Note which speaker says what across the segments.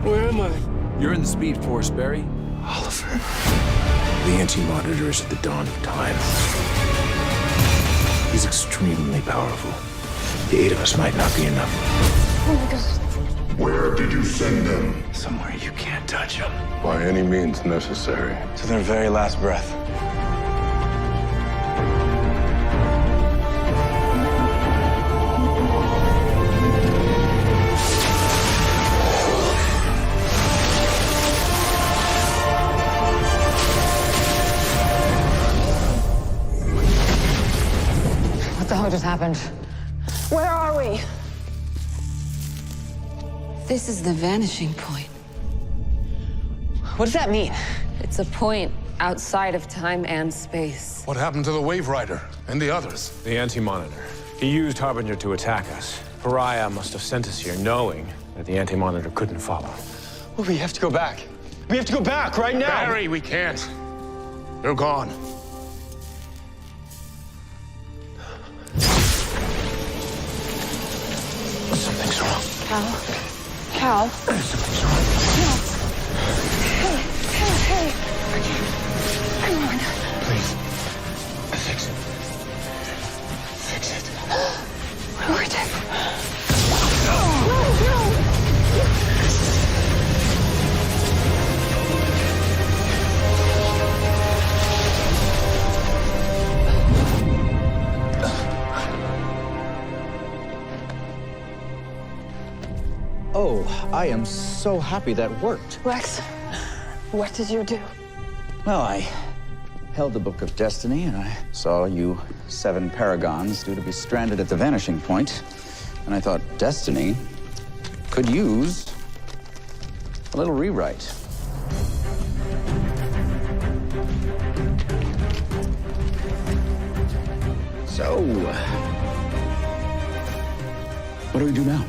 Speaker 1: Where am I?
Speaker 2: You're in the Speed Force, Barry.
Speaker 1: Oliver. The Anti-Monitor is at the dawn of time. He's extremely powerful. The 8 of us might not be enough.
Speaker 3: Oh my God.
Speaker 4: Where did you send them?
Speaker 1: Somewhere you can't touch them.
Speaker 4: By any means necessary.
Speaker 1: To their very last breath.
Speaker 3: What the hell just happened? Where are we?
Speaker 5: This is the vanishing point.
Speaker 3: What does that mean?
Speaker 5: It's a point outside of time and space.
Speaker 4: What happened to the Wave Rider and the others?
Speaker 2: The Anti-Monitor. He used Harbinger to attack us. Pariah must have sent us here knowing that the Anti-Monitor couldn't follow.
Speaker 6: Well, we have to go back. We have to go back right now.
Speaker 4: Barry, we can't. They're gone.
Speaker 1: Something's wrong.
Speaker 3: Cal?
Speaker 1: Something's wrong.
Speaker 3: Hey. Come on.
Speaker 1: Please. Fix it. Fix it.
Speaker 3: What do I do?
Speaker 7: Oh, I am so happy that worked.
Speaker 3: Lex, what did you do?
Speaker 7: Well, I held the Book of Destiny, and I saw you 7 paragons due to be stranded at the vanishing point. And I thought Destiny could use a little rewrite. So, what do we do now?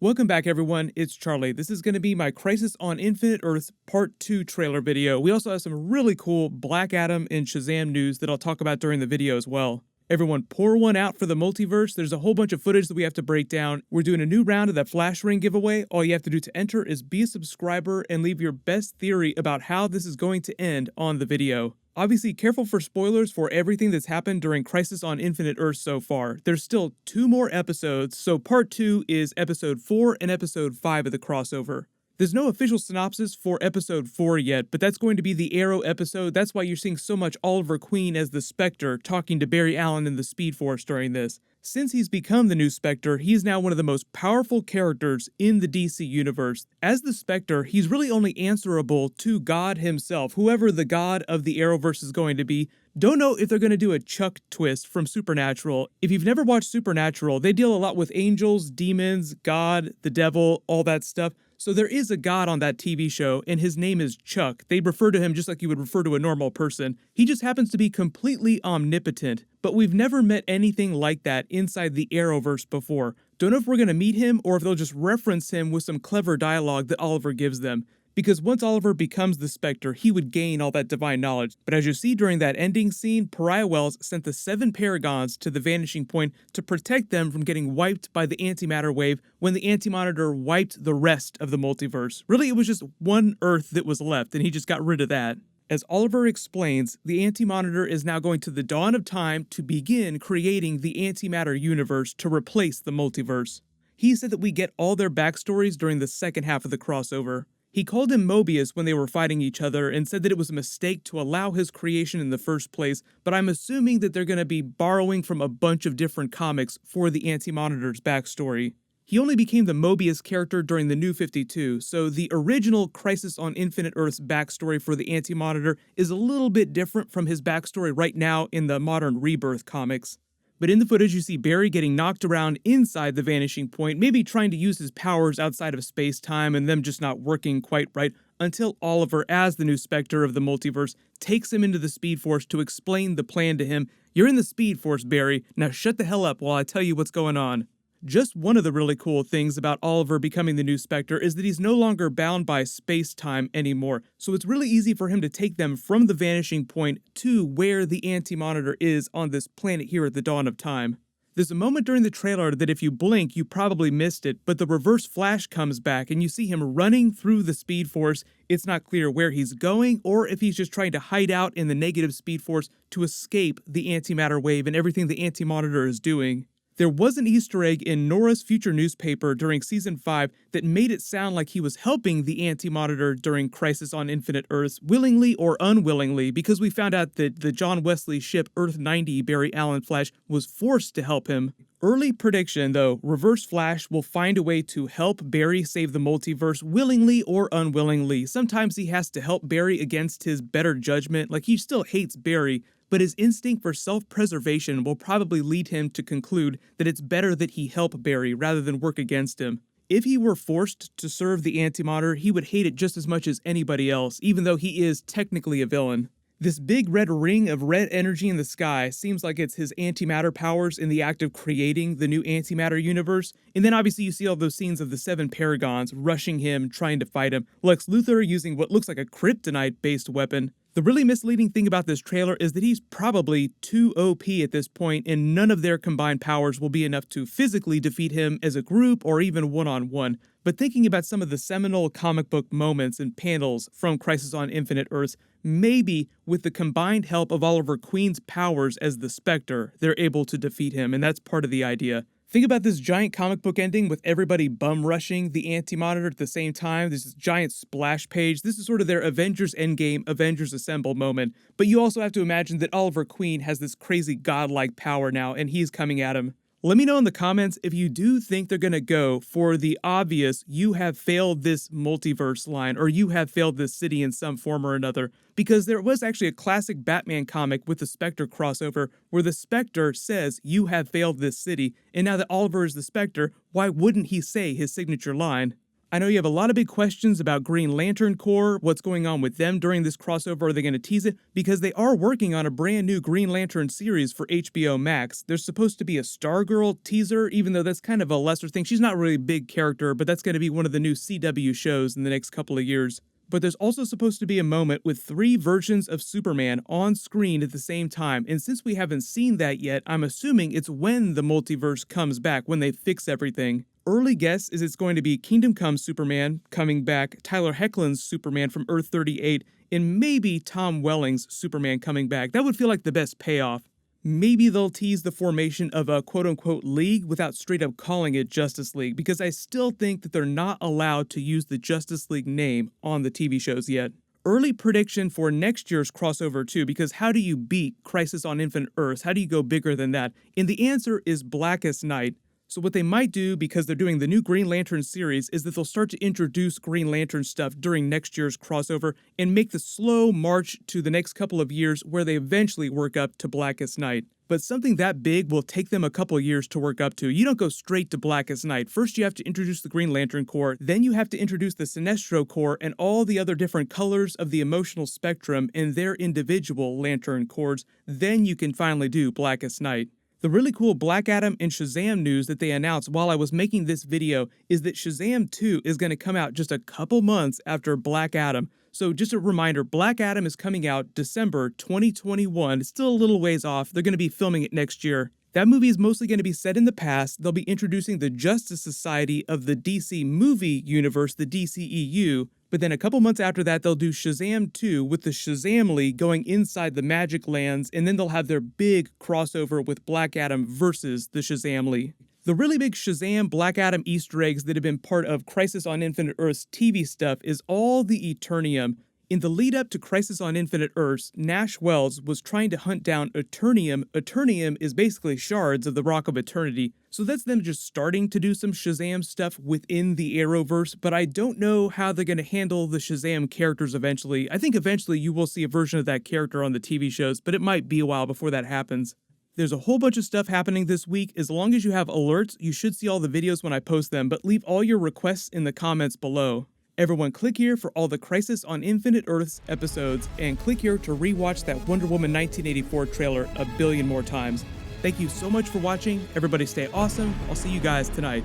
Speaker 8: Welcome back, everyone. It's Charlie. This is going to be my Crisis on Infinite Earths Part 2 trailer video. We also have some really cool Black Adam and Shazam news that I'll talk about during the video as well. Everyone, pour one out for the multiverse. There's a whole bunch of footage that we have to break down. We're doing a new round of that Flash Ring giveaway. All you have to do to enter is be a subscriber and leave your best theory about how this is going to end on the video. Obviously, careful for spoilers for everything that's happened during Crisis on Infinite Earths so far. There's still 2 more episodes, so Part 2 is Episode 4 and Episode 5 of the crossover. There's no official synopsis for Episode 4 yet, but that's going to be the Arrow episode. That's why you're seeing so much Oliver Queen as the Spectre talking to Barry Allen in the Speed Force during this. Since he's become the new Spectre, he's now one of the most powerful characters in the DC universe. As the Spectre, he's really only answerable to God himself, whoever the god of the Arrowverse is going to be. Don't know if they're going to do a Chuck twist from Supernatural. If you've never watched Supernatural, they deal a lot with angels, demons, God, the devil, all that stuff. So there is a god on that TV show, and his name is Chuck. They refer to him just like you would refer to a normal person. He just happens to be completely omnipotent, but we've never met anything like that inside the Arrowverse before. Don't know if we're going to meet him or if they'll just reference him with some clever dialogue that Oliver gives them. Because once Oliver becomes the Spectre, he would gain all that divine knowledge. But as you see during that ending scene, Pariah Wells sent the 7 Paragons to the Vanishing Point to protect them from getting wiped by the antimatter wave when the Anti-Monitor wiped the rest of the multiverse. Really, it was just one Earth that was left, and he just got rid of that. As Oliver explains, the Anti-Monitor is now going to the dawn of time to begin creating the antimatter universe to replace the multiverse. He said that we get all their backstories during the second half of the crossover. He called him Mobius when they were fighting each other and said that it was a mistake to allow his creation in the first place, but I'm assuming that they're going to be borrowing from a bunch of different comics for the Anti-Monitor's backstory. He only became the Mobius character during the New 52, so the original Crisis on Infinite Earths backstory for the Anti-Monitor is a little bit different from his backstory right now in the modern Rebirth comics. But in the footage, you see Barry getting knocked around inside the Vanishing Point, maybe trying to use his powers outside of space-time and them just not working quite right, until Oliver, as the new Spectre of the multiverse, takes him into the Speed Force to explain the plan to him. You're in the Speed Force, Barry. Now shut the hell up while I tell you what's going on. Just one of the really cool things about Oliver becoming the new Spectre is that he's no longer bound by space-time anymore, so it's really easy for him to take them from the Vanishing Point to where the Anti-Monitor is on this planet here at the dawn of time. There's a moment during the trailer that if you blink, you probably missed it, but the Reverse Flash comes back and you see him running through the Speed Force. It's not clear where he's going or if he's just trying to hide out in the negative Speed Force to escape the antimatter wave and everything the Anti-Monitor is doing. There was an Easter egg in Nora's future newspaper during Season 5 that made it sound like he was helping the Anti-Monitor during Crisis on Infinite Earths, willingly or unwillingly, because we found out that the John Wesley ship Earth 90 Barry Allen Flash was forced to help him. Early prediction, though, Reverse Flash will find a way to help Barry save the multiverse willingly or unwillingly. Sometimes he has to help Barry against his better judgment, like he still hates Barry, but his instinct for self-preservation will probably lead him to conclude that it's better that he help Barry rather than work against him. If he were forced to serve the Anti-Monitor, he would hate it just as much as anybody else, even though he is technically a villain. This big red ring of red energy in the sky seems like it's his antimatter powers in the act of creating the new antimatter universe. And then obviously you see all those scenes of the 7 Paragons rushing him, trying to fight him. Lex Luthor using what looks like a kryptonite-based weapon. The really misleading thing about this trailer is that he's probably too OP at this point, and none of their combined powers will be enough to physically defeat him as a group or even one-on-one. But thinking about some of the seminal comic book moments and panels from Crisis on Infinite Earths, maybe with the combined help of Oliver Queen's powers as the Spectre, they're able to defeat him, and that's part of the idea. Think about this giant comic book ending with everybody bum-rushing the Anti-Monitor at the same time. There's this giant splash page. This is sort of their Avengers Endgame, Avengers Assemble moment. But you also have to imagine that Oliver Queen has this crazy godlike power now, and he's coming at him. Let me know in the comments if you do think they're going to go for the obvious "you have failed this multiverse" line, or "you have failed this city in some form or another," because there was actually a classic Batman comic with the Spectre crossover where the Spectre says "you have failed this city," and now that Oliver is the Spectre, why wouldn't he say his signature line? I know you have a lot of big questions about Green Lantern Corps, what's going on with them during this crossover, are they going to tease it? Because they are working on a brand new Green Lantern series for HBO Max. There's supposed to be a Stargirl teaser, even though that's kind of a lesser thing. She's not really a big character, but that's going to be one of the new CW shows in the next couple of years. But there's also supposed to be a moment with 3 versions of Superman on screen at the same time, and since we haven't seen that yet, I'm assuming it's when the multiverse comes back, when they fix everything. Early guess is it's going to be Kingdom Come Superman coming back, Tyler Hoechlin's Superman from Earth 38, and maybe Tom Welling's Superman coming back. That would feel like the best payoff. Maybe they'll tease the formation of a quote-unquote league without straight up calling it Justice League, because I still think that they're not allowed to use the Justice League name on the TV shows yet. Early prediction for next year's crossover too, because how do you beat Crisis on Infinite Earths? How do you go bigger than that? And the answer is Blackest Night. So what they might do, because they're doing the new Green Lantern series, is that they'll start to introduce Green Lantern stuff during next year's crossover and make the slow march to the next couple of years where they eventually work up to Blackest Night. But something that big will take them a couple of years to work up to. You don't go straight to Blackest Night. First you have to introduce the Green Lantern Corps, then you have to introduce the Sinestro Corps and all the other different colors of the emotional spectrum and their individual Lantern Corps. Then you can finally do Blackest Night. The really cool Black Adam and Shazam news that they announced while I was making this video is that Shazam 2 is going to come out just a couple months after Black Adam. So just a reminder, Black Adam is coming out December 2021. It's still a little ways off. They're going to be filming it next year. That movie is mostly going to be set in the past. They'll be introducing the Justice Society of the DC movie universe, the DCEU. But then a couple months after that, they'll do Shazam 2 with the Shazam League going inside the Magic Lands, and then they'll have their big crossover with Black Adam versus the Shazam League. The really big Shazam Black Adam Easter eggs that have been part of Crisis on Infinite Earths TV stuff is all the Eternium. In the lead up to Crisis on Infinite Earths, Nash Wells was trying to hunt down Eternium. Eternium is basically shards of the Rock of Eternity. So that's them just starting to do some Shazam stuff within the Arrowverse, but I don't know how they're going to handle the Shazam characters eventually. I think eventually you will see a version of that character on the TV shows, but it might be a while before that happens. There's a whole bunch of stuff happening this week. As long as you have alerts, you should see all the videos when I post them, but leave all your requests in the comments below. Everyone click here for all the Crisis on Infinite Earths episodes, and click here to rewatch that Wonder Woman 1984 trailer a billion more times. Thank you so much for watching. Everybody stay awesome. I'll see you guys tonight.